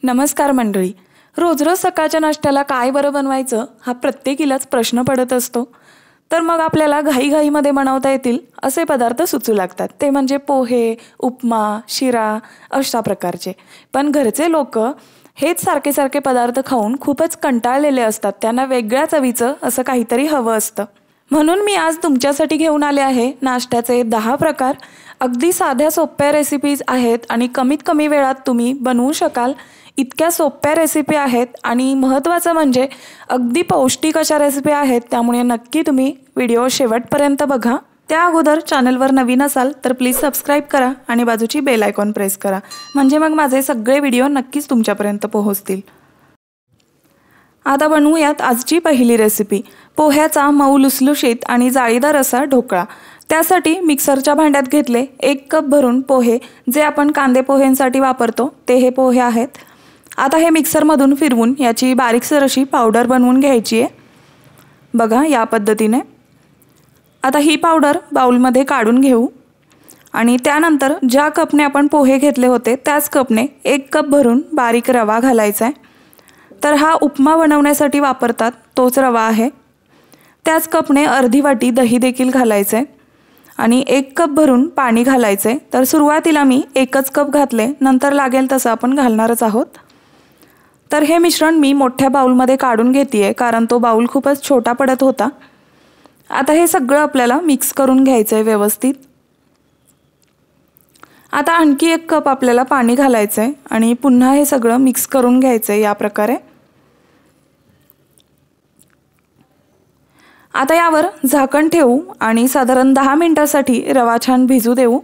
नमस्कार मंडळी. रोज रोज सकाळच्या नाश्त्याला काय बरं बनवायचं हा प्रत्येकीलाच प्रश्न पडत असतो. तर मग आपल्याला घाईघाईमध्ये बनवता येतील असे पदार्थ सुचू लागतात. ते म्हणजे पोहे, उपमा, शिरा अशा प्रकारचे. पण घरचे लोक हेच सारखे सारखे पदार्थ खाऊन खूपच कंटाळलेले असतात. त्यांना वेगळ्या चवीचं असं काहीतरी हवं असतं. म्हणून मी आज तुमच्यासाठी घेऊन आले आहे नाश्त्याचे 10 प्रकार. अगदी साध्या सोप्या रेसिपीज आहेत आणि कमीत कमी वेळात तुम्ही बनवू शकाल इतक्या सोप्या रेसिपी आहेत आणि महत्त्वाचं म्हणजे अगदी पौष्टिक अशा रेसिपी आहेत. त्यामुळे नक्की तुम्ही व्हिडिओ शेवटपर्यंत बघा. त्या अगोदर चॅनलवर नवीन असाल तर प्लीज सबस्क्राईब करा आणि बाजूची बेल आयकॉन प्रेस करा, म्हणजे मग माझे सगळे व्हिडिओ नक्कीच तुमच्यापर्यंत पोहोचतील. आता बनवूयात आजची पहिली रेसिपी, पोह्याचा मऊ लुसलुशीत आणि जाळीदार असा ढोकळा. त्यासाठी मिक्सरच्या भांड्यात घेतले 1 कप भरून पोहे. जे आपण कांदे पोह्यांसाठी वापरतो ते हे पोहे आहेत. आता हे मिक्सरमधून फिरवून याची बारीकसर अशी पावडर बनवून घ्यायची आहे. बघा या पद्धतीने. आता ही पावडर बाउलमध्ये काढून घेऊ आणि त्यानंतर ज्या कपने आपण पोहे घेतले होते त्याच कपने 1 कप भरून बारीक रवा घालायचा आहे. तर हा उपमा बनवण्यासाठी वापरतात तोच रवा आहे. त्याच कपने अर्धी वाटी दही देखील घालायचं आहे आणि 1 कप भरून पाणी घालायचं आहे. तर सुरुवातीला मी 1च कप घातले, नंतर लागेल तसं आपण घालणारच आहोत. तर हे मिश्रण मी मोठ्या बाउलमध्ये काढून घेते कारण तो बाउल खूपच छोटा पडत होता. आता हे सगळं आपल्याला मिक्स करून घ्यायचं आहे व्यवस्थित. आता आणखी 1 कप आपल्याला पाणी घालायचं आहे आणि पुन्हा हे सगळं मिक्स करून घ्यायचं आहे या प्रकारे. आता यावर झाकण ठेवू आणि साधारण 10 मिनिटांसाठी रवा छान भिजू देऊ.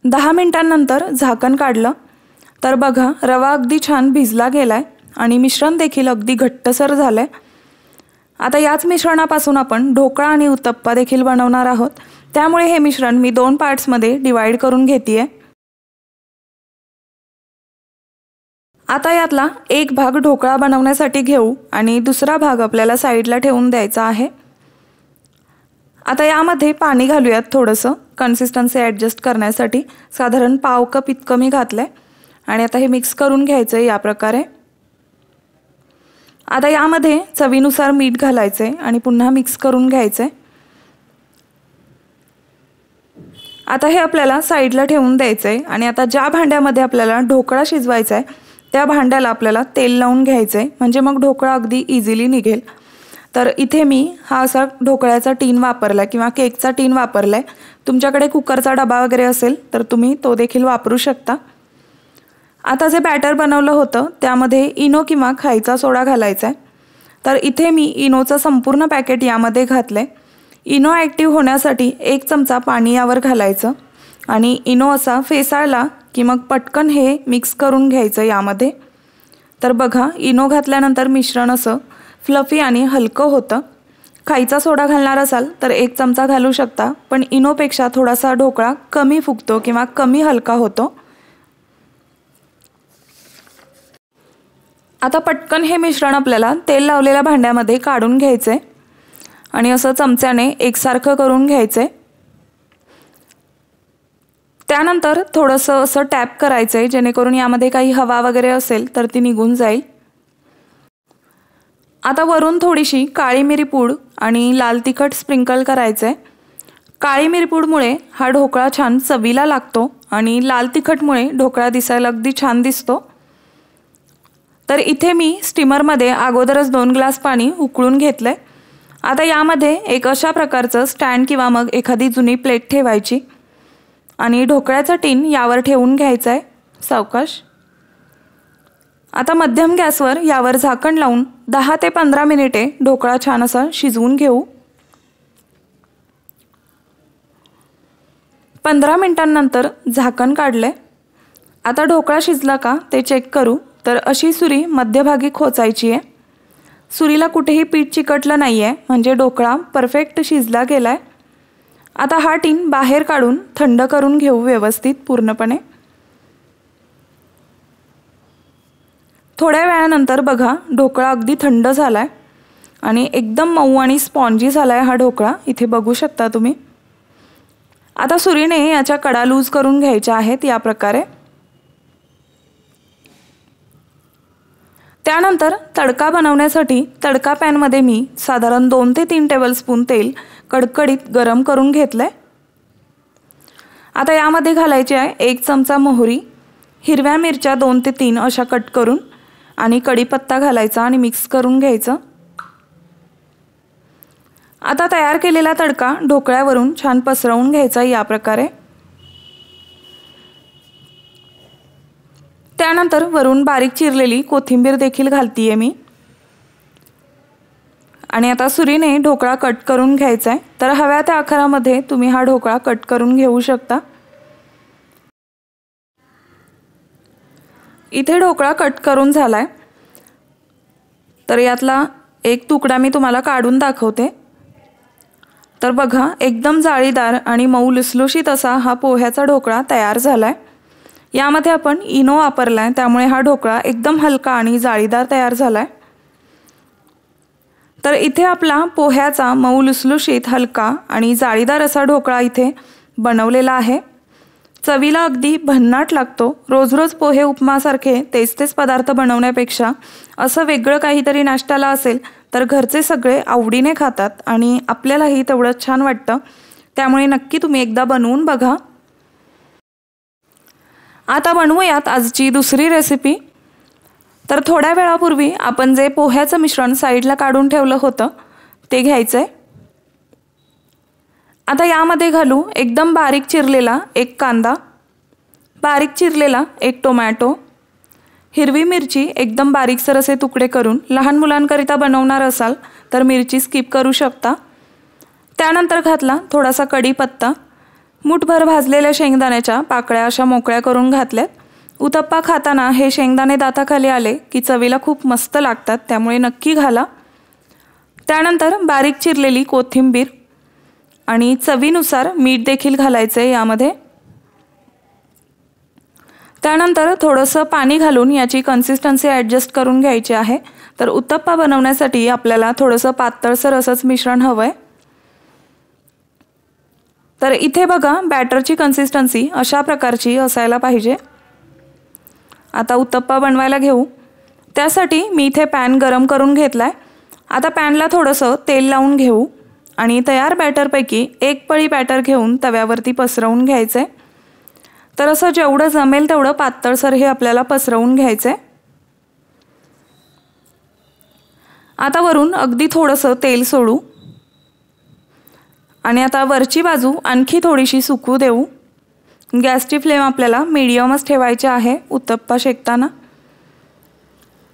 10 मिनिटांनंतर झाकण काढलं तर बघा रवा अगदी छान भिजला गेलाय आणि मिश्रण देखील अगदी घट्टसर झालंय. आता याच मिश्रणापासून आपण ढोकळा आणि उत्तप्पा देखील बनवणार आहोत. त्यामुळे हे मिश्रण मी 2 पार्ट्समध्ये डिवाइड करून घेते. आता यातला एक भाग ढोकळा बनवण्यासाठी घेऊ आणि दुसरा भाग आपल्याला साईडला ठेवून द्यायचा आहे. आता यामध्ये पाणी घालूयात थोडंसं कन्सिस्टन्सी ॲडजस्ट करण्यासाठी. साधारण पाव कप इतकं मी घातलं आहे आणि आता हे मिक्स करून घ्यायचं आहे या प्रकारे. आता यामध्ये चवीनुसार मीठ घालायचं आहे आणि पुन्हा मिक्स करून घ्यायचं आहे. आता हे आपल्याला साईडला ठेवून द्यायचं आहे आणि आता ज्या भांड्यामध्ये आपल्याला ढोकळा शिजवायचा आहे त्या भांड्याला आपल्याला तेल लावून घ्यायचं आहे, म्हणजे मग ढोकळा अगदी इझिली निघेल. तर इथे मी हा असा ढोकळ्याचा टीन वापरला किंवा केकचा टीन वापरला आहे. तुमच्याकडे कुकरचा डबा वगैरे असेल तर तुम्ही तो देखील वापरू शकता. आता जे बॅटर बनवलं होतं त्यामध्ये इनो किंवा खायचा सोडा घालायचा आहे. तर इथे मी इनोचं संपूर्ण पॅकेट यामध्ये घातलं आहे. इनो ॲक्टिव्ह होण्यासाठी 1 चमचा पाणी यावर घालायचं आणि इनो असा फेसाळला की मग पटकन हे मिक्स करून घ्यायचं यामध्ये. तर बघा इनो घातल्यानंतर मिश्रण असं फ्लफी आणि हलकं होतं. खायचा सोडा घालणार असाल तर 1 चमचा घालू शकता, पण इनोपेक्षा थोडासा ढोकळा कमी फुगतो किंवा कमी हलका होतो. आता पटकन हे मिश्रण आपल्याला तेल लावलेल्या भांड्यामध्ये काढून घ्यायचं आहे आणि असं चमच्याने एकसारखं करून घ्यायचं आहे. त्यानंतर थोडंसं असं टॅप करायचं आहे जेणेकरून यामध्ये काही हवा वगैरे असेल तर ती निघून जाईल. आता वरून थोडीशी काळी मिरी पूड आणि लाल तिखट स्प्रिंकल करायचं आहे. काळी मिरी पूडमुळे हा ढोकळा छान चवीला लागतो आणि लाल तिखटमुळे ढोकळा दिसायला अगदी छान दिसतो. तर इथे मी स्टीमरमध्ये अगोदरच 2 ग्लास पाणी उकळून घेतलं आहे. आता यामध्ये एक अशा प्रकारचं स्टँड किंवा मग एखादी जुनी प्लेट ठेवायची आणि ढोकळ्याचं टीन यावर ठेवून घ्यायचं आहे सावकाश. आता मध्यम गॅसवर यावर झाकण लावून 10 ते 15 मिनिटे ढोकळा छान असा शिजवून घेऊ. 15 मिनिटांनंतर झाकण काढले. आता ढोकळा शिजला का ते चेक करू. तर अशी सुरी मध्यभागी खोचायची आहे. सुरीला कुठेही पीठ चिकटलं नाही आहे, म्हणजे ढोकळा परफेक्ट शिजला गेला आहे. आता हा टीन बाहेर काढून थंड करून घेऊ व्यवस्थित पूर्णपणे. थोड्या वेळानंतर बघा ढोकळा अगदी थंड झाला आहे आणि एकदम मऊ आणि स्पॉन्जी झाला आहे हा ढोकळा. इथे बघू शकता तुम्ही. आता सुरीने याच्या कडा लूज करून घ्यायच्या आहेत या प्रकारे. त्यानंतर तडका बनवण्यासाठी तडका पॅनमध्ये मी साधारण 2 ते 3 टेबलस्पून तेल कडकडीत गरम करून घेतलंय। आता यामध्ये घालायची आहे 1 चमचा मोहरी, हिरव्या मिरच्या 2 ते 3 अशा कट करून आणि कढीपत्ता घालायचा आणि मिक्स करून घ्यायचं। आता तयार केलेला तडका ढोकळ्यावरून छान पसरवून घ्यायचा या प्रकारे। त्यानंतर वरून बारीक चिरलेली कोथिंबीर देखील घालतीये मी आणि आता सुरीने ढोकळा कट करून घ्यायचा आहे। तर हव्या त्या आकारामध्ये तुम्ही हा ढोकळा कट करून घेऊ शकता। इथे ढोकळा कट करून झालाय, तर यातला एक तुकडा मी तुम्हाला काढून दाखवते। तर बघा, एकदम जाळीदार आणि मऊ लुसलुशीत असा हा पोह्याचा ढोकळा तयार झालाय। यामध्ये आपण इनो वापरलाय, त्यामुळे हा ढोकळा एकदम हलका आणि जाळीदार तयार झालाय। तर इथे आपला पोह्याचा मऊ लुसलुशीत हलका आणि जाळीदार असा ढोकळा इथे बनवलेला आहे। चवीला अगदी भन्नाट लागतो। रोज रोज पोहे उपमासारखे तेच पदार्थ बनवण्यापेक्षा असं वेगळं काहीतरी नाश्त्याला असेल तर घरचे सगळे आवडीने खातात आणि आपल्यालाही तेवढंच छान वाटतं। त्यामुळे नक्की तुम्ही एकदा बनवून बघा। आता बनवूयात आजची दुसरी रेसिपी। तर थोड्या वेळापूर्वी आपण जे पोह्याचं मिश्रण साईडला काढून ठेवलं होतं ते घ्यायचंय। आता यामध्ये घालू एकदम बारीक चिरलेला 1 कांदा, बारीक चिरलेला 1 टोमॅटो, हिरवी मिरची एकदम बारीकसर असे तुकडे करून, लहान मुलांकरिता बनवणार असाल तर मिरची स्किप करू शकता। त्यानंतर घातला थोडासा कढीपत्ता, मुठभर भाजलेल्या शेंगदाण्याच्या पाकळ्या अशा मोकळ्या करून घातल्यात। उत्तप्पा खाताना हे शेंगदाणे दाताखाली आले की चवीला खूप मस्त लागतात, त्यामुळे नक्की घाला। त्यानंतर बारीक चिरलेली कोथिंबीर आणि चवीनुसार मीठ देखील घालायचे यामध्ये। त्यानंतर थोडंसं पाणी घालून याची कन्सिस्टन्सी ॲडजस्ट करून घ्यायची आहे। तर उत्तप्पा बनवण्यासाठी आपल्याला थोडंसं पातळसर असंच मिश्रण हवंय। तर इथे बघा, बॅटरची कन्सिस्टन्सी अशा प्रकारची असायला पाहिजे। आता उत्तप्पा बनवायला घेऊ। त्यासाठी मी इथे पॅन गरम करून घेतलाय। आता पॅनला थोडंसं तेल लावून घेऊ आणि तयार बॅटरपैकी 1 पळी बॅटर घेऊन तव्यावरती पसरवून घ्यायचे। तर असं जेवढं जमेल तेवढं पातळसर हे आपल्याला पसरवून घ्यायचे। आता वरून अगदी थोडंसं तेल सोडू आणि आता वरची बाजू आणखी थोडीशी सुकू देऊ। गॅसची फ्लेम आपल्याला मीडियमच ठेवायची आहे उत्तप्पा शेकताना।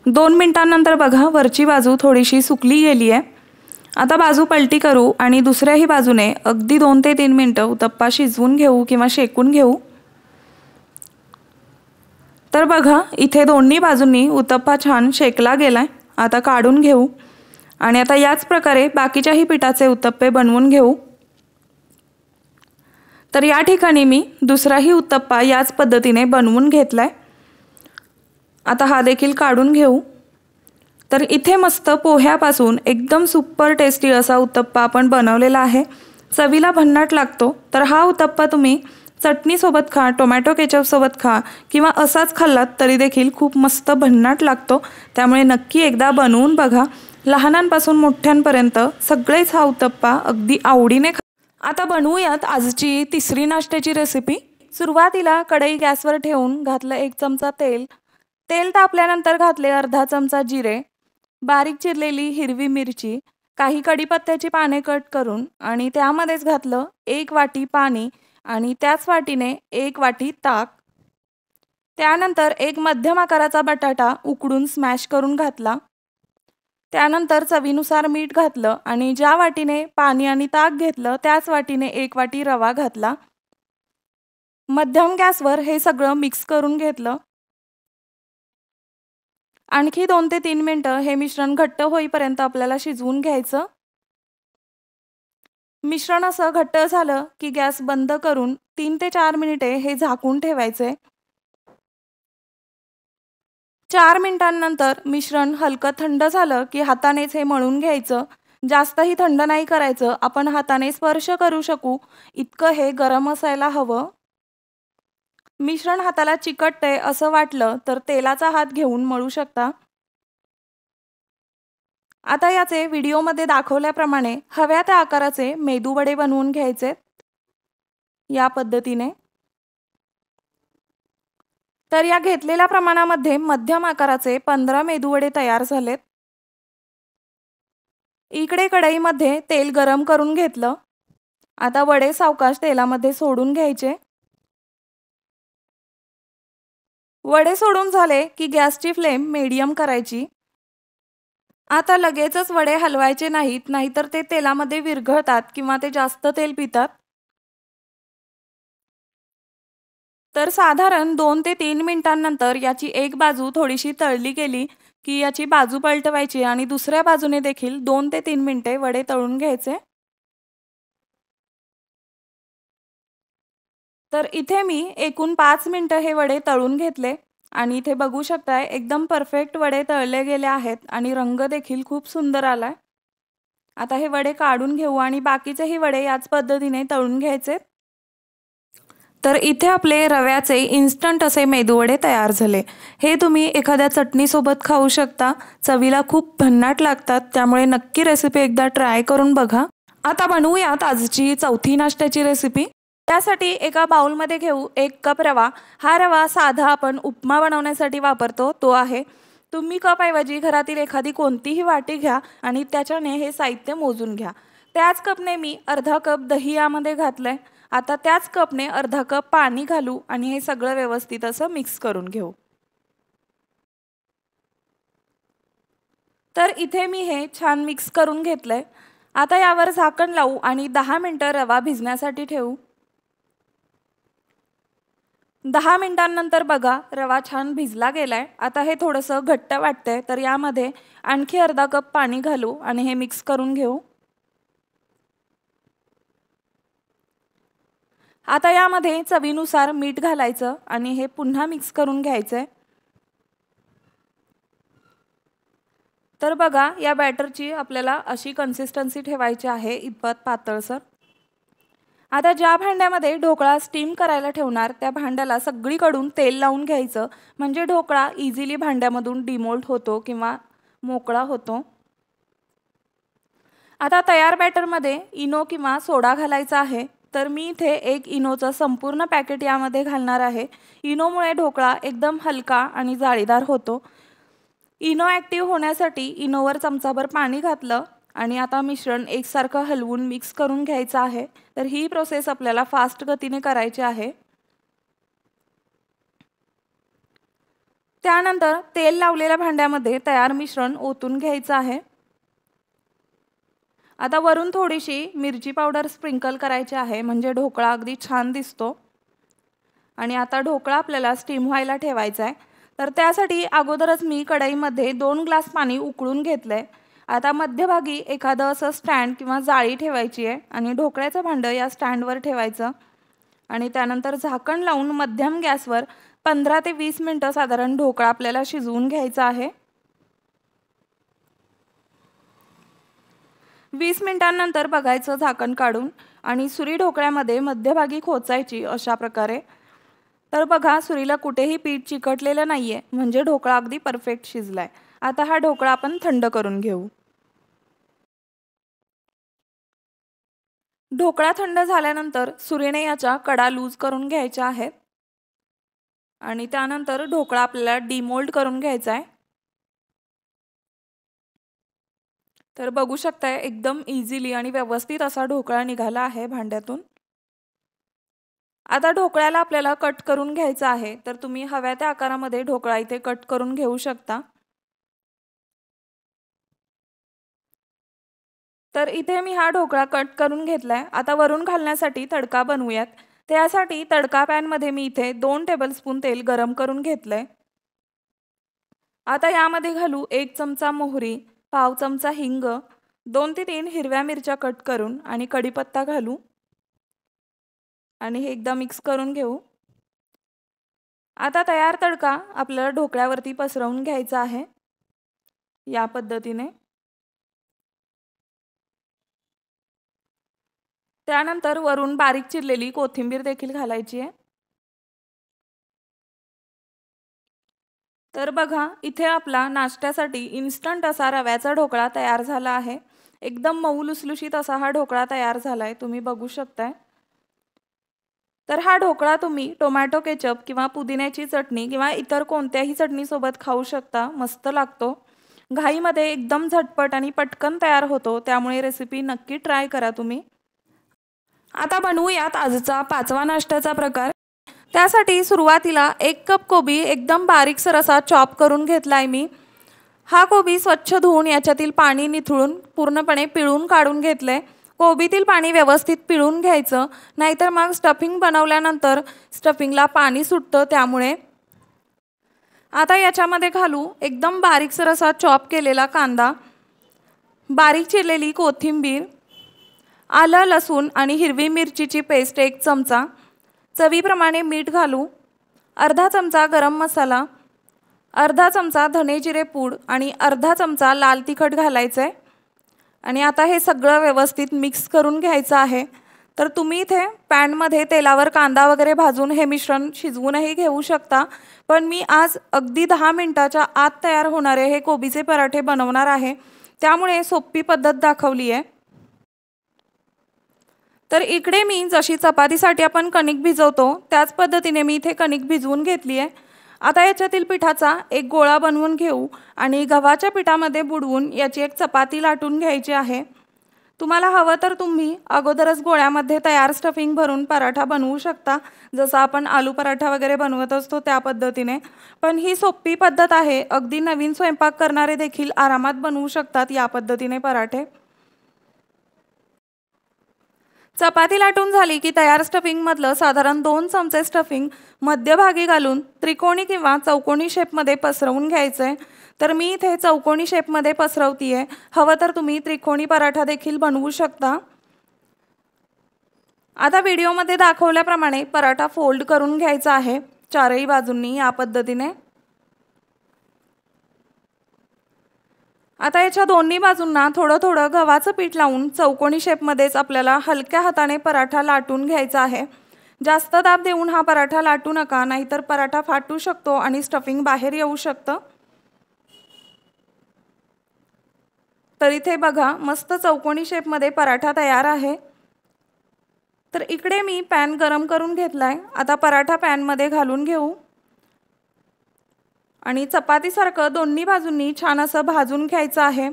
2 मिनिटांनंतर बघा, वरची बाजू थोडीशी सुकली गेली आहे। आता बाजू पलटी करू आणि दुसऱ्याही बाजूने अगदी 2 ते 3 मिनिटं उत्तप्पा शिजवून घेऊ किंवा शेकून घेऊ। तर बघा, इथे दोन्ही बाजूंनी उत्तप्पा छान शेकला गेलाय। आता काढून घेऊ आणि आता याच प्रकारे बाकीच्याही पिठाचे उत्तप्पे बनवून घेऊ। तर या ठिकाणी मी दुसराही उत्तप्पा याच पद्धतीने बनवून घेतलाय। आता हा देखील काढून घेऊ। तर इथे मस्त पोह्यापासून एकदम सुपर टेस्टी असा उत्तप्पा आपण बनवलेला आहे। चवीला भन्नाट लागतो। तर हा उत्तप्पा तुम्ही चटणीसोबत खा, टोमॅटो केचपसोबत खा किंवा असाच खाल्लात तरी देखील खूप मस्त भन्नाट लागतो। त्यामुळे नक्की एकदा बनवून बघा। लहानांपासून मोठ्यांपर्यंत सगळेच हा उत्तप्पा अगदी आवडीने खा। आता बनवूयात आजची तिसरी नाश्त्याची रेसिपी। सुरुवातीला कढई गॅसवर ठेवून घातलं 1 चमचा तेल। तेल तापल्यानंतर घातले अर्धा चमचा जिरे, बारीक चिरलेली हिरवी मिरची, काही कढीपत्त्याची पाने कट करून आणि त्यामध्येच घातलं 1 वाटी पाणी आणि त्याच वाटीने 1 वाटी ताक। त्यानंतर 1 मध्यम आकाराचा बटाटा उकडून स्मॅश करून घातला। त्यानंतर चवीनुसार मीठ घातलं आणि ज्या वाटीने पाणी आणि ताक घेतलं त्याच वाटीने 1 वाटी रवा घातला। मध्यम गॅसवर हे सगळं मिक्स करून घेतलं। आणखी 2 ते 3 मिनिटं हे मिश्रण घट्ट होईपर्यंत आपल्याला शिजवून घ्यायचं। मिश्रण असं घट्ट झालं की गॅस बंद करून 3 ते 4 मिनिटे हे झाकून ठेवायचे। 4 मिनिटांनंतर मिश्रण हलकं थंड झालं की हातानेच हे मळून घ्यायचं। जास्तही थंड नाही करायचं, आपण हाताने स्पर्श करू शकू इतकं हे गरम असायला हवं। मिश्रण हाताला चिकटतंय असं वाटलं तर तेलाचा हात घेऊन मळू शकता। आता याचे व्हिडिओमध्ये दाखवल्याप्रमाणे हव्या त्या आकाराचे मेदूवडे बनवून घ्यायचे या पद्धतीने। तर या घेतलेल्या प्रमाणामध्ये मध्यम आकाराचे 15 मेदूवडे तयार झालेत। इकडे कढईमध्ये तेल गरम करून घेतलं। आता वडे सावकाश तेलामध्ये सोडून घ्यायचे। वडे सोडून झाले की गॅसची फ्लेम मीडियम करायची। आता लगेचच वडे हलवायचे नाहीत, नाहीतर ते तेलामध्ये विरघळतात किंवा ते जास्त तेल पितात। तर साधारण 2 ते 3 मिनिटांनंतर याची एक बाजू थोडीशी तळली गेली की याची बाजू पलटवायची आणि दुसऱ्या बाजूने देखील 2 ते 3 मिनिटे वडे तळून घ्यायचे। तर इथे मी एकूण 5 मिनिटं हे वडे तळून घेतले आणि इथे बघू शकताय एकदम परफेक्ट वडे तळले गेले आहेत आणि रंग देखील खूप सुंदर आलाय। आता हे वडे काढून घेऊ आणि बाकीचेही वडे याच पद्धतीने तळून घ्यायचे। तर इथे आपले रव्याचे इन्स्टंट असे मेदूवडे तयार झाले। हे तुम्ही एखाद्या चटणीसोबत खाऊ शकता। चवीला खूप भन्नाट लागतात, त्यामुळे नक्की रेसिपी एकदा ट्राय करून बघा। आता बनवूयात आजची चौथी नाश्त्याची रेसिपी। त्यासाठी एका बाउलमध्ये घेऊ 1 कप रवा। हा रवा साधा आपण उपमा बनवण्यासाठी वापरतो तो आहे। तुम्ही कप ऐवजी घरातील एखादी कोणतीही वाटी घ्या आणि त्याच्याने हे साहित्य मोजून घ्या। त्याच कपने मी अर्धा कप दही यामध्ये घातलंय। आता त्याच कपने अर्धा कप पाणी घालू आणि हे सगळं व्यवस्थित असं मिक्स करून घेऊ। तर इथे मी हे छान मिक्स करून घेतलंय। आता यावर झाकण लावू आणि 10 मिनिटं रवा भिजण्यासाठी ठेवू। 10 मिनिटांनंतर बघा रवा छान भिजला गेलाय। आता हे थोडंसं घट्ट वाटतंय, तर यामध्ये आणखी अर्धा कप पाणी घालू आणि हे मिक्स करून घेऊ। आता यामध्ये चवीनुसार मीठ घालायचं आणि हे पुन्हा मिक्स करून घ्यायचंय। तर बघा या बॅटरची आपल्याला अशी कन्सिस्टन्सी ठेवायची आहे, इतपत पातळसर। आता ज्या भांड्यामध्ये ढोकळा स्टीम करायला ठेवणार त्या भांड्याला सगळीकडून तेल लावून घ्यायचं, म्हणजे ढोकळा इझिली भांड्यामधून डिमोल्ड होतो किंवा मोकळा होतो। आता तयार बॅटरमध्ये इनो किंवा सोडा घालायचा आहे। तर मी इथे 1 इनोचं संपूर्ण पॅकेट यामध्ये घालणार आहे। इनोमुळे ढोकळा एकदम हलका आणि जाळीदार होतो। इनो ॲक्टिव्ह होण्यासाठी इनोवर चमचाभर पाणी घातलं आणि आता मिश्रण एकसारखं हलवून मिक्स करून घ्यायचं आहे। तर ही प्रोसेस आपल्याला फास्ट गतीने करायची आहे। त्यानंतर तेल लावलेल्या भांड्यामध्ये तयार मिश्रण ओतून घ्यायचं आहे। आता वरून थोडीशी मिरची पावडर स्प्रिंकल करायची आहे, म्हणजे ढोकळा अगदी छान दिसतो। आणि आता ढोकळा आपल्याला स्टीम व्हायला ठेवायचा आहे। तर त्यासाठी अगोदरच मी कढईमध्ये 2 ग्लास पाणी उकळून घेतलंय। आता मध्यभागी एखादं असं स्टँड किंवा जाळी ठेवायची आहे आणि ढोकळ्याचं भांडं या स्टँडवर ठेवायचं आणि त्यानंतर झाकण लावून मध्यम गॅसवर 15 ते 20 मिनिटं साधारण ढोकळा आपल्याला शिजवून घ्यायचा आहे। 20 मिनिटांनंतर बघायचं झाकण काढून आणि सुरी ढोकळ्यामध्ये मध्यभागी खोचायची अशा प्रकारे। तर बघा सुरीला कुठेही पीठ चिकटलेलं नाहीये, म्हणजे ढोकळा अगदी परफेक्ट शिजलाय। आता हा ढोकळा आपण थंड करून घेऊ। ढोकळा थंड झाल्यानंतर सुरीने याच्या कडा लूज करून घ्यायच्या आहेत आणि त्यानंतर ढोकळा आपल्याला डिमोल्ड करून घ्यायचा आहे। तर बघू शकताय एकदम इझिली आणि व्यवस्थित असा ढोकळा निघाला आहे भांड्यातून। आता ढोकळ्याला आपल्याला कट करून घ्यायचा आहे, तर तुम्ही हव्या त्या आकारामध्ये ढोकळा इथे कट करून घेऊ शकता। तर इथे मी हा ढोकळा कट करून घेतलाय। आता वरून घालण्यासाठी तडका बनवूयात। त्यासाठी तडका पॅनमध्ये मी इथे 2 टेबलस्पून तेल गरम करून घेतलंय। आता यामध्ये घालू 1 चमचा मोहरी, पाव चमचा हिंग, 2 ते 3 हिरव्या मिरच्या कट करून आणि कढीपत्ता घालू आणि हे एकदा मिक्स करून घेऊ। आता तयार तडका आपल्याला ढोकळ्यावरती पसरवून घ्यायचा आहे या पद्धतीने। त्यानंतर वरून बारीक चिरलेली कोथिंबीर देखील घालायची आहे। तर बघा, इथे आपला नाश्त्यासाठी इन्स्टंट असा रव्याचा ढोकळा तयार झाला आहे. एकदम मऊ लुसलुशीत असा हा ढोकळा तयार झाला आहे, तुम्ही बघू शकताय. तर हा ढोकळा तुम्ही टोमॅटो केचप किंवा पुदिन्याची चटणी किंवा इतर कोणत्याही चटणीसोबत खाऊ शकता, मस्त लागतो. घाईमध्ये एकदम झटपट आणि पटकन तयार होतो, त्यामुळे रेसिपी नक्की ट्राय करा तुम्ही. आता बनवूयात आजचा 5वा नाश्त्याचा प्रकार. त्यासाठी सुरुवातीला 1 कप कोबी एकदम बारीकसर असा चॉप करून घेतलाय मी. हा कोबी स्वच्छ धुवून याच्यातील पाणी निथळून पूर्णपणे पिळून काढून घेतले. कोबीतील पाणी व्यवस्थित पिळून घ्यायचं, नाहीतर मग स्टफिंग बनवल्यानंतर स्टफिंगला पाणी सुटतं त्यामुळे. आता याच्यामध्ये घालू एकदम बारीकसर असा चॉप केलेला कांदा, बारीक चिरलेली कोथिंबीर, आलं लसूण आणि हिरवी मिरचीची पेस्ट 1 चमचा, चवीप्रमाणे मीठ घालू, अर्धा चमचा गरम मसाला, अर्धा चमचा धने जिरे पूड आणि अर्धा चमचा लाल तिखट घालायचं आहे. आणि आता हे सगळं व्यवस्थित मिक्स करून घ्यायचं आहे. तर तुम्ही इथे पॅनमध्ये तेलावर कांदा वगैरे भाजून हे मिश्रण शिजवूनही घेऊ शकता, पण मी आज अगदी 10 मिनिटाच्या आत तयार होणारे हे कोबीचे पराठे बनवणार आहे, त्यामुळे सोपी पद्धत दाखवली आहे. तर इकडे मी जशी चपातीसाठी आपण कणिक भिजवतो त्याच पद्धतीने मी इथे कणिक भिजवून घेतली आहे. आता याच्यातील पिठाचा एक गोळा बनवून घेऊ आणि गव्हाच्या पिठामध्ये बुडवून याची एक चपाती लाटून घ्यायची आहे. तुम्हाला हवं तर तुम्ही अगोदरच गोळ्यामध्ये तयार स्टफिंग भरून पराठा बनवू शकता, जसं आपण आलू पराठा वगैरे बनवत असतो त्या पद्धतीने. पण ही सोपी पद्धत आहे, अगदी नवीन स्वयंपाक करणारे देखील आरामात बनवू शकतात या पद्धतीने पराठे. चपाती लाटून झाली की तयार स्टफिंगमधलं साधारण 2 चमचे स्टफिंग मध्यभागी घालून त्रिकोणी किंवा चौकोनी शेपमध्ये पसरवून घ्यायचं आहे. तर मी इथे चौकोनी शेपमध्ये पसरवते आहे, हवं तर तुम्ही त्रिकोणी पराठा देखील बनवू शकता. आता व्हिडिओमध्ये दाखवल्याप्रमाणे पराठा फोल्ड करून घ्यायचा आहे चारही बाजूंनी या पद्धतीने. आता याच्या दोन्ही बाजूंना थोडं थोडं गव्हाचं पीठ लावून चौकोनी शेपमध्येच आपल्याला हलक्या हाताने पराठा लाटून घ्यायचा आहे. जास्त दाब देऊन हा पराठा लाटू नका, नाहीतर पराठा फाटू शकतो आणि स्टफिंग बाहेर येऊ शकतं. तर इथे बघा, मस्त चौकोनी शेपमध्ये पराठा तयार आहे. तर इकडे मी पॅन गरम करून घेतलाय. आता पराठा पॅनमध्ये घालून घेऊ आणि चपातीसारखं दोन्ही बाजूंनी छान असं भाजून घ्यायचं आहे.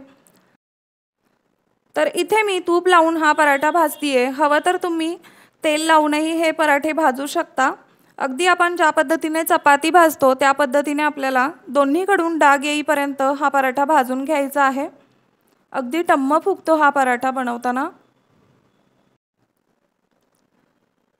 तर इथे मी तूप लावून हा पराठा भाजतीये, हवं तर तुम्ही तेल लावूनही हे पराठे भाजू शकता. अगदी आपण ज्या पद्धतीने चपाती भाजतो त्या पद्धतीने आपल्याला दोन्हीकडून डाग येईपर्यंत हा पराठा भाजून घ्यायचा आहे. अगदी टम्म फुगतो हा पराठा बनवताना.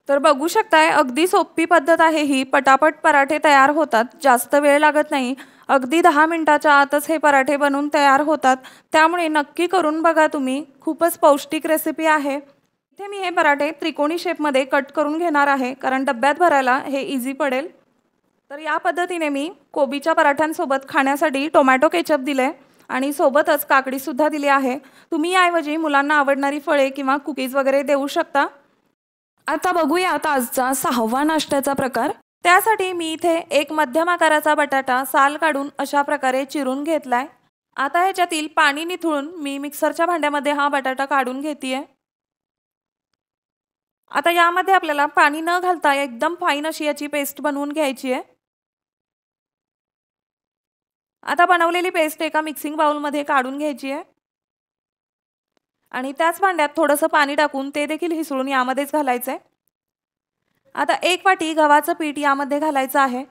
तर बघू शकताय, अगदी सोपी पद्धत आहे ही. पटापट पराठे तयार होतात, जास्त वेळ लागत नाही. अगदी 10 मिनिटाच्या आतच हे पराठे बनवून तयार होतात, त्यामुळे नक्की करून बघा तुम्ही. खूपच पौष्टिक रेसिपी आहे. इथे मी हे पराठे त्रिकोणी शेपमध्ये कट करून घेणार आहे, कारण डब्यात भरायला हे इझी पडेल. तर या पद्धतीने मी कोबीच्या पराठ्यांसोबत खाण्यासाठी टोमॅटो केचप दिले आणि सोबतच काकडीसुद्धा दिली आहे. तुम्ही याऐवजी मुलांना आवडणारी फळे किंवा कुकीज वगैरे देऊ शकता. आता बघूया आजचा 6वा नाश्त्याचा प्रकार. त्यासाठी मी इथे एक मध्यम आकाराचा बटाटा साल काढून अशा प्रकारे चिरून घेतलाय. आता ह्याच्यातील पाणी निथळून मी मिक्सरच्या भांड्यामध्ये हा बटाटा काढून घेतेय. आता यामध्ये आपल्याला पाणी न घालता एकदम फाईन अशी याची पेस्ट बनवून घ्यायची आहे. आता बनवलेली पेस्ट एका मिक्सिंग बाउलमध्ये काढून घ्यायची आहे आणि त्याच भांड्यात थोडंसं पाणी टाकून ते देखील हिसळून यामध्येच घालायचं आहे. आता 1 वाटी गव्हाचं पीठ यामध्ये घालायचं आहे.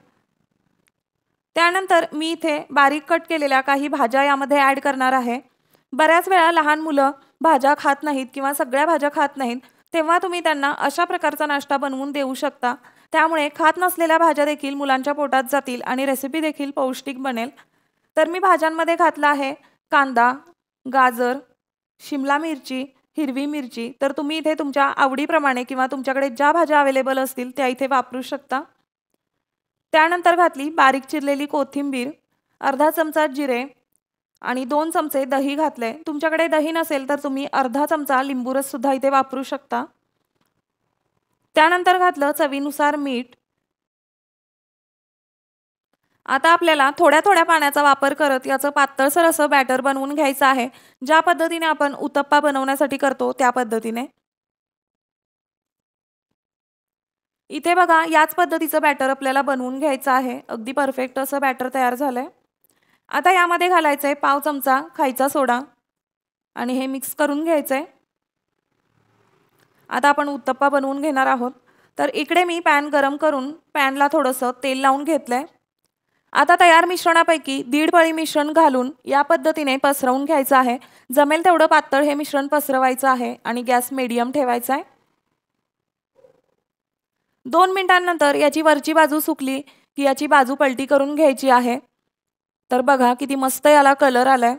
त्यानंतर मी इथे बारीक कट केलेल्या काही भाज्या यामध्ये ॲड करणार आहे. बऱ्याच वेळा लहान मुलं भाज्या खात नाहीत किंवा सगळ्या भाज्या खात नाहीत, तेव्हा तुम्ही त्यांना अशा प्रकारचा नाश्ता बनवून देऊ शकता. त्यामुळे खात नसलेल्या भाज्या देखील मुलांच्या पोटात जातील आणि रेसिपी देखील पौष्टिक बनेल. तर मी भाज्यांमध्ये घातला आहे कांदा, गाजर, शिमला मिरची, हिरवी मिरची. तर तुम्ही इथे तुमच्या आवडीप्रमाणे किंवा तुमच्याकडे ज्या भाज्या अवेलेबल असतील त्या इथे वापरू शकता. त्यानंतर घातली बारीक चिरलेली कोथिंबीर, अर्धा चमचा जिरे आणि 2 चमचे दही घातले. तुमच्याकडे दही नसेल तर तुम्ही अर्धा चमचा लिंबू रस सुद्धा इथे वापरू शकता. त्यानंतर घातलं चवीनुसार मीठ. आता आपल्याला थोड्या थोड्या पाण्याचा वापर करत याचं पातळसर असं बॅटर बनवून घ्यायचं आहे, ज्या पद्धतीने आपण उत्तप्पा बनवण्यासाठी करतो त्या पद्धतीने। इथे बघा याच पद्धतीचं बॅटर आपल्याला बनवून घ्यायचं आहे। अगदी परफेक्ट असं बॅटर तयार झालंय। आता यामध्ये घालायचंय पाव चमचा खायचा सोडा आणि हे मिक्स करून घ्यायचंय। आता आपण उत्तप्पा बनवून घेणार आहोत। तर इकडे मी पॅन गरम करून पॅनला थोडंसं तेल लावून घेतलंय। आता तयार मिश्रणापैकी दीड पळी मिश्रण घालून या पद्धतीने पसरवून घ्यायचं आहे। जमेल तेवढं पातळ हे मिश्रण पसरवायचं आहे आणि गॅस मीडियम ठेवायचा आहे। 2 मिनिटांनंतर याची वरची बाजू सुकली की याची बाजू पलटी करून घ्यायची आहे। तर बघा किती मस्त याला कलर आलाय।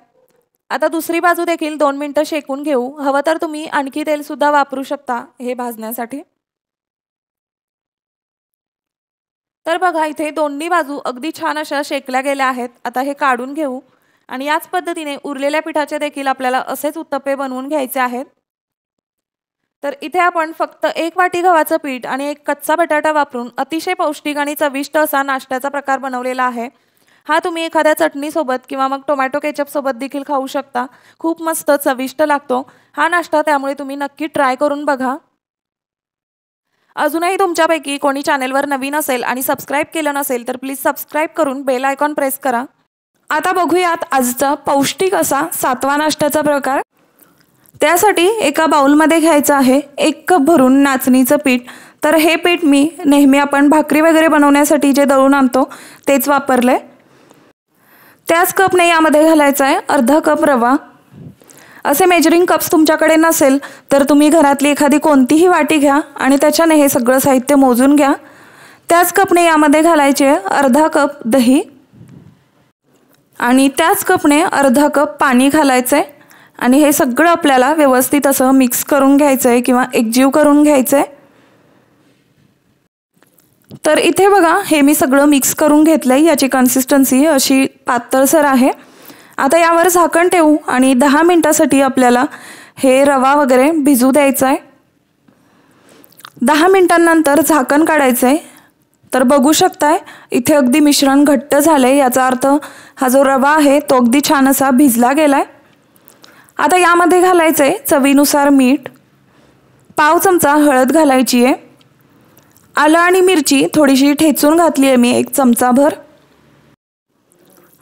आता दुसरी बाजू देखील 2 मिनिटं शेकून घेऊ। हवं तर तुम्ही आणखी तेल सुद्धा वापरू शकता हे भाजण्यासाठी। तर बघा इथे दोन्ही बाजू अगदी छान अशा शेकल्या गेल्या आहेत। आता हे काढून घेऊ आणि याच पद्धतीने उरलेल्या पिठाचे देखील आपल्याला असेच उत्तप्पे बनवून घ्यायचे आहेत। तर इथे आपण फक्त 1 वाटी गव्हाचं पीठ आणि 1 कच्चा बटाटा वापरून अतिशय पौष्टिक आणि चविष्ट असा नाश्त्याचा प्रकार बनवलेला आहे। हा तुम्ही एखाद्या चटणी सोबत किंवा मग टोमॅटो केचप सोबत देखील खाऊ शकता। खूप मस्त चविष्ट लागतो हा नाश्ता, त्यामुळे तुम्ही नक्की ट्राय करून बघा। अजूनही तुमच्यापैकी कोणी चॅनलवर नवीन असेल आणि सबस्क्राइब केलं नसेल तर प्लीज सबस्क्राइब करून बेल आयकॉन प्रेस करा। आता बघूयात आजचा पौष्टिक असा 7वा नाश्त्याचा प्रकार। त्यासाठी एका बाउलमध्ये घ्यायचं आहे 1 कप भरून नाचणीचं पीठ। तर हे पीठ मी नेहमी आपण भाकरी वगैरे बनवण्यासाठी जे दळून आणतो तेच वापरले। त्याच कपने यामध्ये घालायचा आहे अर्धा कप रवा। असे मेजरिंग कप्स तुमच्याकडे नसेल तर तुम्ही घरातली एखादी कोणतीही वाटी घ्या आणि त्याच्याने हे सगळं साहित्य मोजून घ्या। त्याच कपने यामध्ये घालायचे अर्धा कप दही आणि त्याच कपने अर्धा कप पाणी घालायचंय आणि हे सगळं आपल्याला व्यवस्थित असं मिक्स करून घ्यायचंय किंवा एकजीव करून घ्यायचंय। तर इथे बघा हे मी सगळं मिक्स करून घेतलंय। याची कन्सिस्टन्सी अशी पातळसर आहे। आता यावर झाकण ठेवू आणि 10 मिनिटांसाठी आपल्याला हे रवा वगैरे भिजू द्यायचा आहे। 10 मिनिटांनंतर झाकण काढायचंय। तर बघू शकताय इथे अगदी मिश्रण घट्ट झालंय, याचा अर्थ हा जो रवा आहे तो अगदी छान असा भिजला गेलाय। आता यामध्ये घालायचंय चवीनुसार मीठ, पाव चमचा हळद घालायची आहे, आलं आणि मिरची थोडीशी ठेचून घातली आहे मी 1 चमचाभर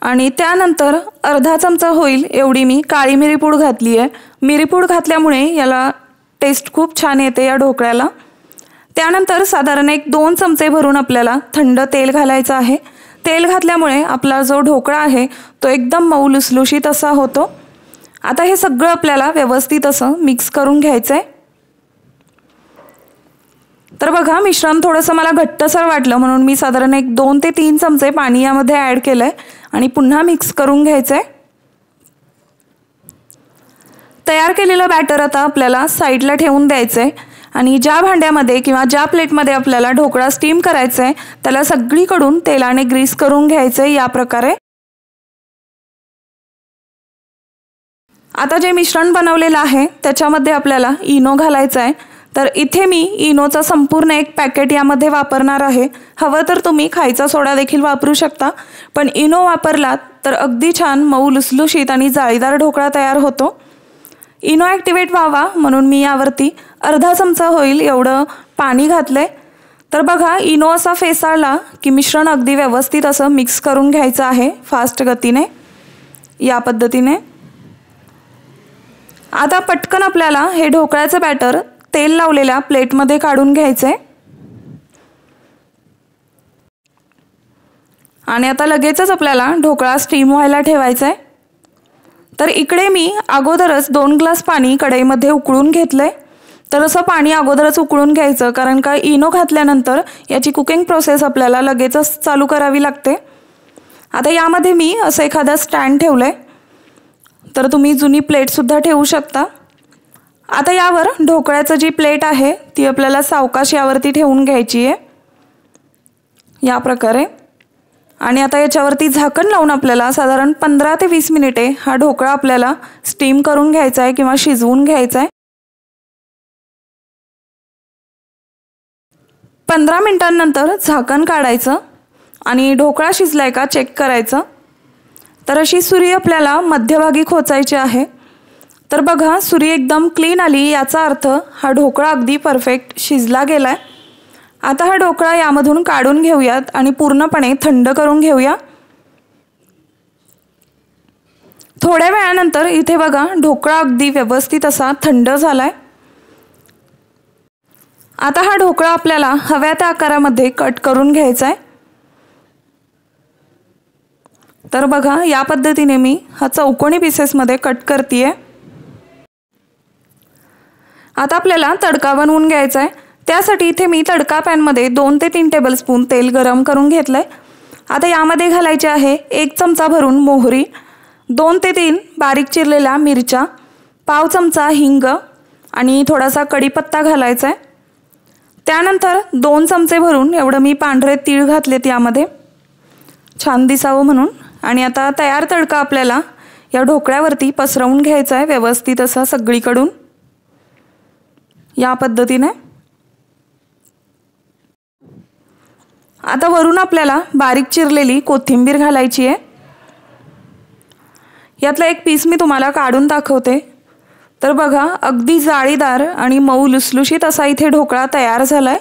आणि त्यानंतर अर्धा चमचा होईल एवढी मी काळी मिरीपूड घातली आहे। मिरीपूड घातल्यामुळे याला टेस्ट खूप छान येते या ढोकळ्याला। त्यानंतर साधारण 1-2 चमचे भरून आपल्याला थंड तेल घालायचं आहे। तेल घातल्यामुळे आपला जो ढोकळा आहे तो एकदम मऊ लुसलुशीत असा होतो। आता हे सगळं आपल्याला व्यवस्थित असं मिक्स करून घ्यायचंय। तर बघा मिश्रण थोडंसं मला घट्टसर वाटलं म्हणून मी साधारण 1-2 ते 3 चमचे पाणी यामध्ये ॲड केलंय आणि पुन्हा मिक्स करून घ्यायचंय। तयार केलेलं बॅटर आता आपल्याला साईडला ठेवून द्यायचंय आणि ज्या भांड्यामध्ये किंवा ज्या प्लेटमध्ये आपल्याला ढोकळा स्टीम करायचा आहे त्याला सगळीकडून तेलाने ग्रीस करून घ्यायचंय या प्रकारे। आता जे मिश्रण बनवलेलं आहे त्याच्यामध्ये आपल्याला इनो घालायचा आहे। तर इथे मी इनोचा संपूर्ण 1 पॅकेट यामध्ये वापरणार आहे। हवं तर तुम्ही खायचा सोडा देखील वापरू शकता, पण इनो वापरलात तर अगदी छान मऊ लुसलुशीत आणि जाळीदार ढोकळा तयार होतो। इनो ॲक्टिवेट व्हावा म्हणून मी यावरती अर्धा चमचा होईल एवढं पाणी घातलंय। तर बघा इनो असा फेसाळला की मिश्रण अगदी व्यवस्थित असं मिक्स करून घ्यायचं आहे फास्ट गतीने या पद्धतीने। आता पटकन आपल्याला हे ढोकळ्याचं बॅटर तेल लावलेल्या प्लेटमध्ये काढून घ्यायचंय आणि आता लगेचच आपल्याला ढोकळा स्टीम व्हायला ठेवायचा आहे। तर इकडे मी अगोदरच 2 ग्लास पाणी कढईमध्ये उकळून घेतलंय। तर असं पाणी अगोदरच उकळून घ्यायचं, कारण का इनो घातल्यानंतर याची कुकिंग प्रोसेस आपल्याला लगेचच चालू करावी लागते। आता यामध्ये मी असं एखादा स्टँड ठेवलंय, तर तुम्ही जुनी प्लेट सुद्धा ठेवू शकता। आता यावर ढोकळ्याची जी प्लेट आहे ती आपल्याला सावकाश यावरती ठेवून घ्यायची आहे या प्रकारे आणि आता याच्यावरती झाकण लावून आपल्याला साधारण 15 ते 20 मिनिटे हा ढोकळा आपल्याला स्टीम करून घ्यायचा आहे किंवा शिजवून घ्यायचा आहे। 15 मिनिटांनंतर झाकण काढायचं आणि ढोकळा शिजलाय का चेक करायचं. तर अशी सुरी आपल्याला मध्यभागी खोचायची आहे. तर बघा सुरी एकदम क्लीन आली, याचा अर्थ हा ढोकळा अगदी परफेक्ट शिजला गेलाय. आता हा ढोकळा यामधून काढून घेऊयात आणि पूर्णपणे थंड करून घेऊया. थोड्या वेळानंतर इथे बघा ढोकळा अगदी व्यवस्थित असा थंड झालाय. आता हा ढोकळा आपल्याला हव्या त्या आकारामध्ये कट करून घ्यायचा आहे. तर बघा या पद्धतीने मी हा चौकोनी पीसेसमध्ये कट करतेय. आता आपल्याला तडका बनवून घ्यायचा आहे. त्यासाठी इथे मी तडका पॅनमध्ये 2 ते 3 टेबलस्पून तेल गरम करून घेतलंय. आता यामध्ये घालायचे आहे 1 चमचा भरून मोहरी, 2 ते 3 बारीक चिरलेल्या मिरच्या, पाव चमचा हिंग आणि थोडासा कढीपत्ता घालायचा आहे. त्यानंतर 2 चमचे भरून एवढं मी पांढरे तीळ घातलेत यामध्ये, छान दिसावं म्हणून. आणि आता तयार तडका आपल्याला या ढोकळ्यावरती पसरवून घ्यायचा आहे व्यवस्थित असा सगळीकडून या पद्धतीने. आता वरून आपल्याला बारीक चिरलेली कोथिंबीर घालायची आहे. यातला एक पीस मी तुम्हाला काढून दाखवते. तर बघा अगदी जाळीदार आणि मऊ लुसलुशीत असा इथे ढोकळा तयार झालाय.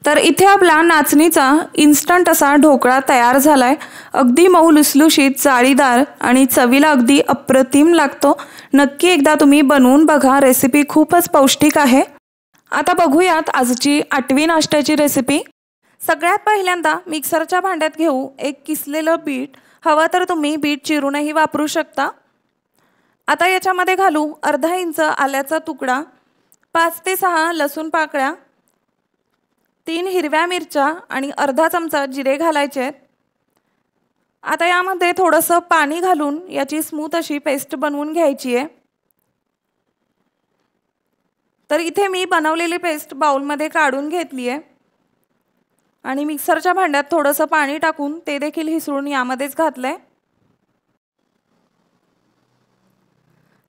तर इथे आपला नाचणीचा इन्स्टंट असा ढोकळा तयार झालाय. अगदी मऊ लुसलुशीत, जाळीदार आणि चवीला अगदी अप्रतिम लागतो. नक्की एकदा तुम्ही बनवून बघा, रेसिपी खूपच पौष्टिक आहे. आता बघूयात आजची 8वी नाश्त्याची रेसिपी. सगळ्यात पहिल्यांदा मिक्सरच्या भांड्यात घेऊ 1 किसलेलं बीट. हवं तर तुम्ही बीट चिरूनही वापरू शकता. आता याच्यामध्ये घालू अर्धा इंच आल्याचा तुकडा, 5 ते 6 लसूण पाकळ्या, 3 हिरव्या मिरच्या आणि अर्धा चमचा जिरे घालायचे आहेत. आता यामध्ये थोडंसं पाणी घालून याची स्मूथ अशी पेस्ट बनवून घ्यायची आहे. तर इथे मी बनवलेली पेस्ट बाउलमध्ये काढून घेतली आहे आणि मिक्सरच्या भांड्यात थोडंसं पाणी टाकून ते देखील हिसळून यामध्येच घातलंय.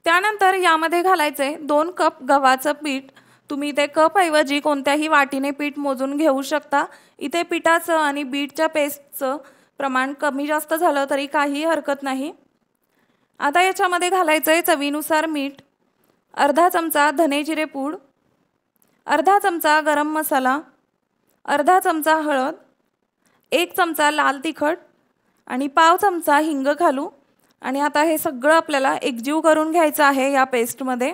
त्यानंतर यामध्ये घालायचे 2 कप गव्हाचं पीठ. तुम्ही ते कप ऐवजी कोणत्याही वाटीने पीठ मोजून घेऊ शकता. इथे पिठाचं आणि बीटच्या पेस्टचं प्रमाण कमी जास्त झालं तरी काही हरकत नाही. आता याच्यामध्ये घालायचे चवीनुसार मीठ, अर्धा चमचा धने जिरे पूड, अर्धा चमचा गरम मसाला, अर्धा चमचा हळद, 1 चमचा लाल तिखट आणि पाव चमचा हिंग घालू. आणि आता हे सगळं आपल्याला एकजीव करून घ्यायचं आहे या पेस्टमध्ये.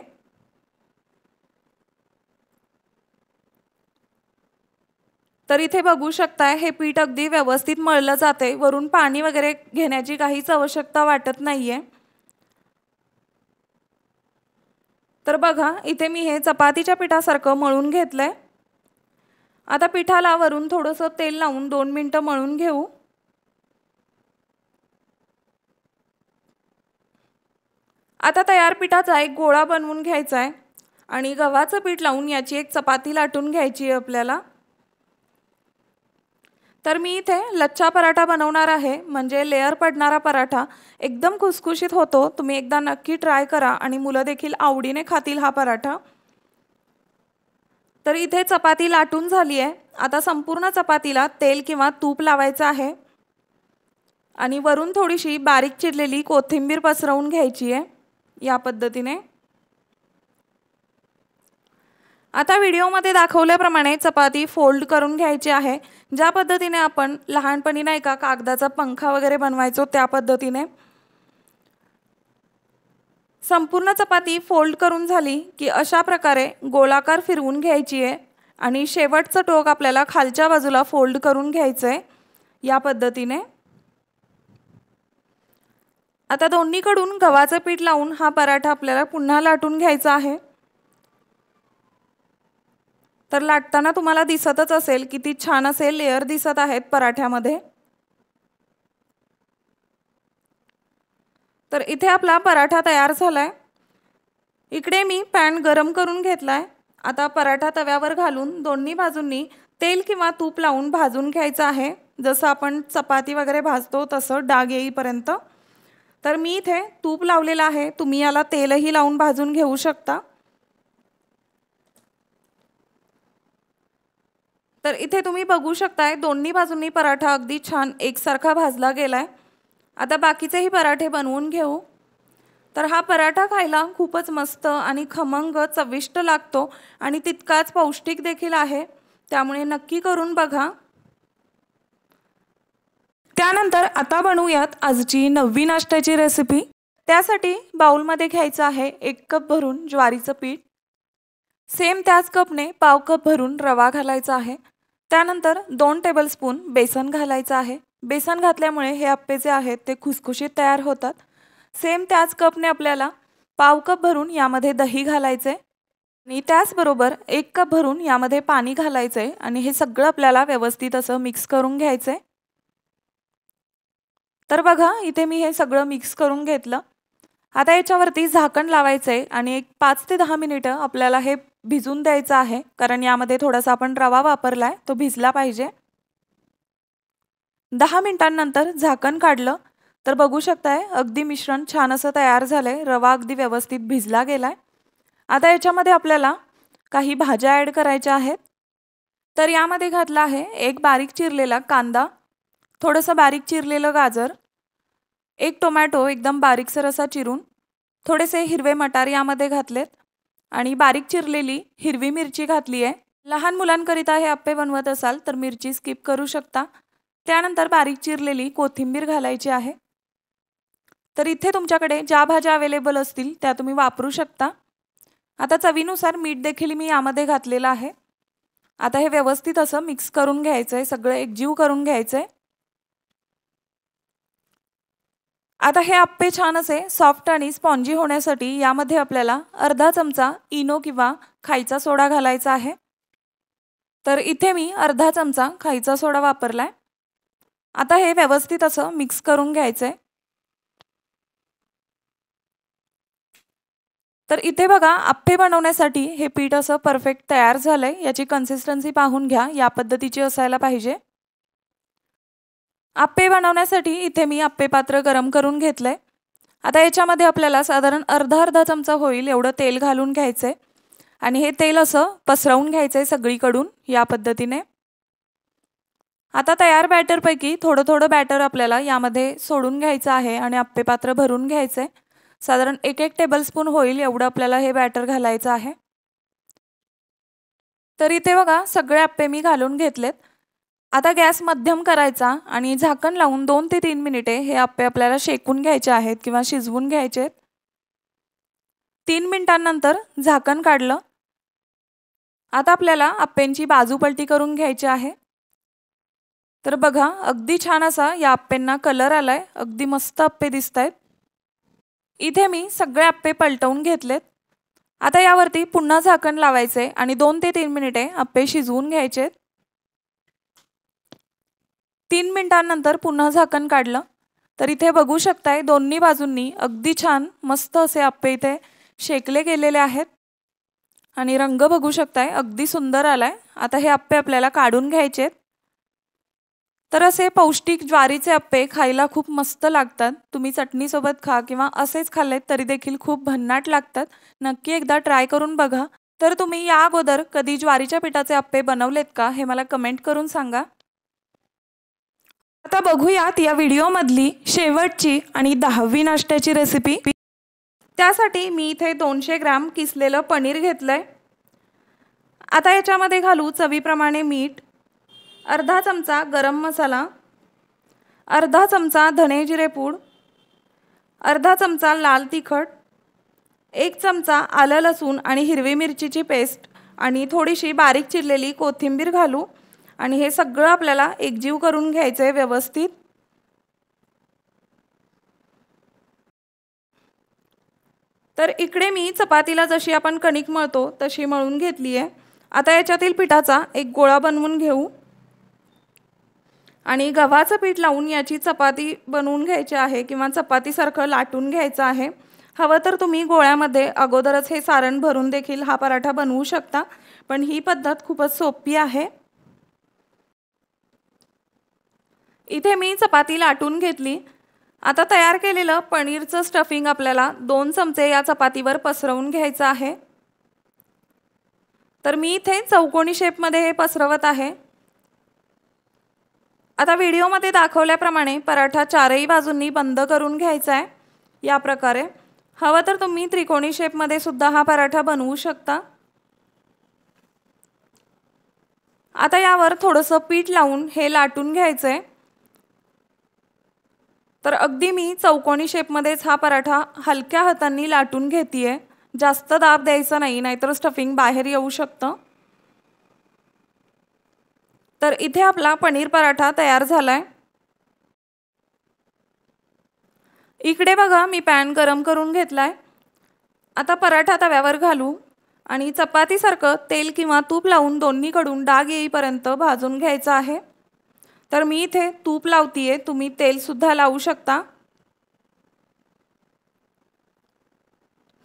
तर इथे बघू शकताय हे पीठ अगदी व्यवस्थित मळलं जाते. वरून पाणी वगैरे घेण्याची काहीच आवश्यकता वाटत नाहीये. तर बघा इथे मी हे चपातीच्या पिठासारखं मळून घेतलंय. आता पिठाला वरून थोडंसं तेल लावून 2 मिनिटं मळून घेऊ. आता तयार पिठाचा एक गोळा बनवून घ्यायचा आहे आणि गव्हाचं पीठ लावून याची एक चपाती लाटून घ्यायची आहे आपल्याला. तर मी इथे लच्छा पराठा बनवणार आहे, म्हणजे लेअर पडणारा पराठा. एकदम खुसखुशीत होतो. तुम्ही एकदा नक्की ट्राय करा आणि मुलं देखील आवडीने खातील हा पराठा. तर इथे चपाती लाटून झाली आहे. आता संपूर्ण चपातीला तेल किंवा तूप लावायचं आहे आणि वरून थोडीशी बारीक चिरलेली कोथिंबीर पसरवून घ्यायची आहे या पद्धतीने. आता व्हिडिओमध्ये दाखवल्याप्रमाणे चपाती फोल्ड करून घ्यायची आहे. ज्या पद्धतीने आपण लहानपणी नाही का कागदाचा पंखा वगैरे बनवायचो त्या पद्धतीने. संपूर्ण चपाती फोल्ड करून झाली की अशा प्रकारे गोलाकार फिरवून घ्यायची आहे आणि शेवटचं टोक आपल्याला खालच्या बाजूला फोल्ड करून घ्यायचं आहे या पद्धतीने. आता दोन्हीकडून गव्हाचं पीठ लावून हा पराठा आपल्याला पुन्हा लाटून घ्यायचा आहे. तर लाटताना तुम्हाला दिसतच असेल किती छान असे लेयर दिसत आहेत पराठ्यामध्ये. तर इथे आपला पराठा तयार झालाय. इकडे मी पॅन गरम करून घेतलाय. आता पराठा तव्यावर घालून दोन्ही बाजूंनी तेल किंवा तूप लावून भाजून घ्यायचं आहे, जसं आपण चपाती वगैरे भाजतो तसं डाग येईपर्यंत. तर मी इथे तूप लावलेलं आहे, तुम्ही याला तेलही लावून भाजून घेऊ शकता. तर इथे तुम्ही बघू शकताय दोन्ही बाजूंनी पराठा अगदी छान एकसारखा भाजला गेलाय। आता बाकीचेही पराठे बनवून घेऊ। तर हा पराठा खायला खूपच मस्त आणि खमंग चविष्ट लागतो आणि तितकाच पौष्टिक देखील आहे, त्यामुळे नक्की करून बघा। त्यानंतर आता बनवूयात आजची नवी नाश्त्याची रेसिपी। त्यासाठी बाउलमध्ये घ्यायचं आहे 1 कप भरून ज्वारीचं पीठ। सेम त्याच कपने पाव कप भरून रवा घालायचा आहे। त्यानंतर 2 टेबलस्पून बेसन घालायचं आहे। बेसन घातल्यामुळे हे अप्पे जे आहेत ते खुसखुशीत तयार होतात। सेम त्याच कपने आपल्याला पाव कप भरून यामध्ये दही घालायचे आणि त्याचबरोबर 1 कप भरून यामध्ये पाणी घालायचे आणि हे सगळं आपल्याला व्यवस्थित असं मिक्स करून घ्यायचे। तर बघा इथे मी हे सगळं मिक्स करून घेतलं। आता याच्यावरती झाकण लावायचे आणि एक 5 ते 10 मिनिटं आपल्याला हे भिजून द्यायचं आहे, कारण यामध्ये थोडासा आपण रवा वापरलाय, तो भिजला पाहिजे। 10 मिनिटांनंतर झाकण काढलं तर बघू शकताय अगदी मिश्रण छान असं तयार झालंय। रवा अगदी व्यवस्थित भिजला गेलाय। आता याच्यामध्ये आपल्याला काही भाज्या ॲड करायच्या आहेत। तर यामध्ये घातला आहे एक बारीक चिरलेला कांदा, थोडंसं बारीक चिरलेलं गाजर, एक टोमॅटो एकदम बारीकसर असा चिरून, थोडेसे हिरवे मटार यामध्ये घातलेत आणि बारीक चिरलेली हिरवी मिरची घातली आहे। लहान मुलांकरिता हे अप्पे बनवत असाल तर मिरची स्किप करू शकता। त्यानंतर बारीक चिरलेली कोथिंबीर घालायची आहे। तर इथे तुमच्याकडे ज्या भाज्या अवेलेबल असतील त्या तुम्ही वापरू शकता। आता चवीनुसार मीठ देखील मी यामध्ये घातलेलं आहे। आता हे व्यवस्थित असं मिक्स करून घ्यायचंय, सगळं एकजीव करून घ्यायचंय। आता हे अप्पे छान असे सॉफ्ट आणि स्पॉन्जी होण्यासाठी यामध्ये आपल्याला अर्धा चमचा इनो किंवा खायचा सोडा घालायचा आहे। तर इथे मी अर्धा चमचा खायचा सोडा वापरलाय। आता हे व्यवस्थित असं मिक्स करून घ्यायचंय। तर इथे बघा अप्पे बनवण्यासाठी हे पीठ असं परफेक्ट तयार झालंय। याची कन्सिस्टन्सी पाहून घ्या, या पद्धतीची असायला पाहिजे। अप्पे बनवण्यासाठी इथे मी अप्पे पात्र गरम करून घेतलंय। आता याच्यामध्ये आपल्याला साधारण अर्धा चमचा होईल एवढं तेल घालून घ्यायचंय आणि हे तेल असं पसरवून घ्यायचंय सगळीकडून या पद्धतीने। आता तयार बॅटरपैकी थोडं बॅटर आपल्याला यामध्ये सोडून घ्यायचं आहे आणि अप्पे पात्र भरून घ्यायचंय। साधारण 1 टेबलस्पून होईल एवढं आपल्याला हे बॅटर घालायचं आहे। तर इथे बघा सगळे अप्पे मी घालून घेतलेत। आता गॅस मध्यम करायचा आणि झाकण लावून 2 ते 3 मिनिटे हे अप्पे आपल्याला शेकून घ्यायचे आहेत किंवा शिजवून घ्यायचे आहेत। 3 मिनिटांनंतर झाकण काढलं। आता आपल्याला अप्प्यांची बाजू पलटी करून घ्यायची आहे। तर बघा अगदी छान असा या अप्प्यांना कलर आलाय, अगदी मस्त अप्पे दिसतायत। इथे मी सगळे अप्पे पलटवून घेतलेत। आता यावरती पुन्हा झाकण लावायचे आणि 2 ते 3 मिनिटे अप्पे शिजवून घ्यायचे। 3 मिनिटांनंतर पुन्हा झाकण काढलं तर इथे बघू शकताय दोन्ही बाजूंनी अगदी छान मस्त असे अप्पे इथे शेकले गेलेले आहेत आणि रंग बघू शकताय अगदी सुंदर आलाय। आता हे अप्पे आपल्याला काढून घ्यायचे। तर असे पौष्टिक ज्वारीचे अप्पे खायला खूप मस्त लागतात। तुम्ही चटणी सोबत खा किंवा असेच खाल्लेत तरी देखील खूप भन्नाट लागतात। नक्की एकदा ट्राय करून बघा। तर तुम्ही या अगोदर कधी ज्वारीच्या पिठाचे अप्पे बनवलेत का हे मला कमेंट करून सांगा। आता बघूयात या व्हिडिओमधली शेवटची आणि 10वी नाश्त्याची रेसिपी। त्यासाठी मी इथे 200 ग्रॅम किसलेलं पनीर घेतलंय। आता याच्यामध्ये घालू चवीप्रमाणे मीठ, अर्धा चमचा गरम मसाला, अर्धा चमचा धने जिरे पूड, अर्धा चमचा लाल तिखट, 1 चमचा आलं लसूण आणि हिरवी मिरचीची पेस्ट आणि थोडीशी बारीक चिरलेली कोथिंबीर घालू आणि हे सगळं आपल्याला एकजीव करून घ्यायचंय व्यवस्थित। तर इकडे मी चपातीला जशी आपण कणिक मळतो तशी मळून घेतली आहे। आता याच्यातील पिठाचा एक गोळा बनवून घेऊ आणि गव्हाचं पीठ लावून याची चपाती बनवून घ्यायची आहे किंवा चपातीसारखं लाटून घ्यायचं आहे। हवं तर तुम्ही गोळ्यामध्ये अगोदरच हे सारण भरून देखील हा पराठा बनवू शकता, पण ही पद्धत खूपच सोपी आहे। इथे मी चपाती लाटून घेतली। आता तयार केलेलं पनीरचं स्टफिंग आपल्याला 2 चमचे या चपातीवर पसरवून घ्यायचं आहे। तर मी इथे चौकोनी शेपमध्ये हे पसरवत आहे। आता व्हिडिओमध्ये दाखवल्याप्रमाणे पराठा चारही बाजूंनी बंद करून घ्यायचा आहे। या प्रकारे हवं तर तुम्ही त्रिकोणी शेपमध्ये सुद्धा हा पराठा बनवू शकता। आता यावर थोडंसं पीठ लावून हे लाटून घ्यायचं आहे। तर अगदी मी चौकोनी शेपमध्येच हा पराठा हलक्या हातांनी लाटून घेतेय, जास्त दाब द्यायचा नाही, नाहीतर स्टफिंग बाहेर येऊ शकतं। तर इथे आपला पनीर पराठा तयार झालाय। इकडे बघा मी पॅन गरम करून घेतलाय। आता पराठा तव्यावर घालू आणि चपातीसारखं तेल किंवा तूप लावून दोन्हीकडून डाग येईपर्यंत भाजून घ्यायचं आहे। तर मी इथे तूप लावतीये, तुम्ही तेल सुद्धा लावू शकता।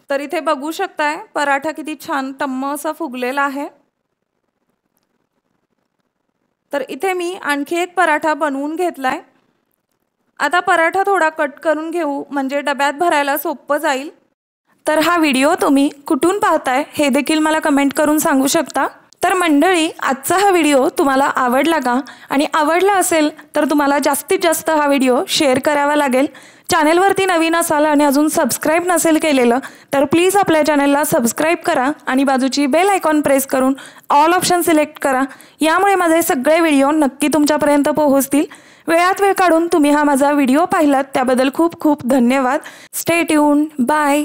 तर इथे बघू शकताय पराठा किती छान टम्म असा फुगलेला आहे। तर इथे मी आणखी एक पराठा बनवून घेतलाय। आता पराठा थोडा कट करून घेऊ, म्हणजे डब्यात भरायला सोपं जाईल। तर हा व्हिडिओ तुम्ही कुठून पाहताय हे देखील मला कमेंट करून सांगू शकता। तर मंडळी, आजचा हा व्हिडिओ तुम्हाला आवडला का? आणि आवडला असेल तर तुम्हाला जास्तीत जास्त हा व्हिडिओ शेअर करावा लागेल। चॅनलवरती नवीन असाल आणि अजून सबस्क्राइब नसेल केलेलं तर प्लीज आपल्या चॅनलला सबस्क्राइब करा आणि बाजूची बेल आयकॉन प्रेस करून ऑल ऑप्शन सिलेक्ट करा। यामुळे माझे सगळे व्हिडिओ नक्की तुमच्यापर्यंत पोहोचतील। वेळात वेळ काढून तुम्ही हा माझा व्हिडिओ पाहिलात त्याबद्दल खूप खूप धन्यवाद। Stay tuned, bye.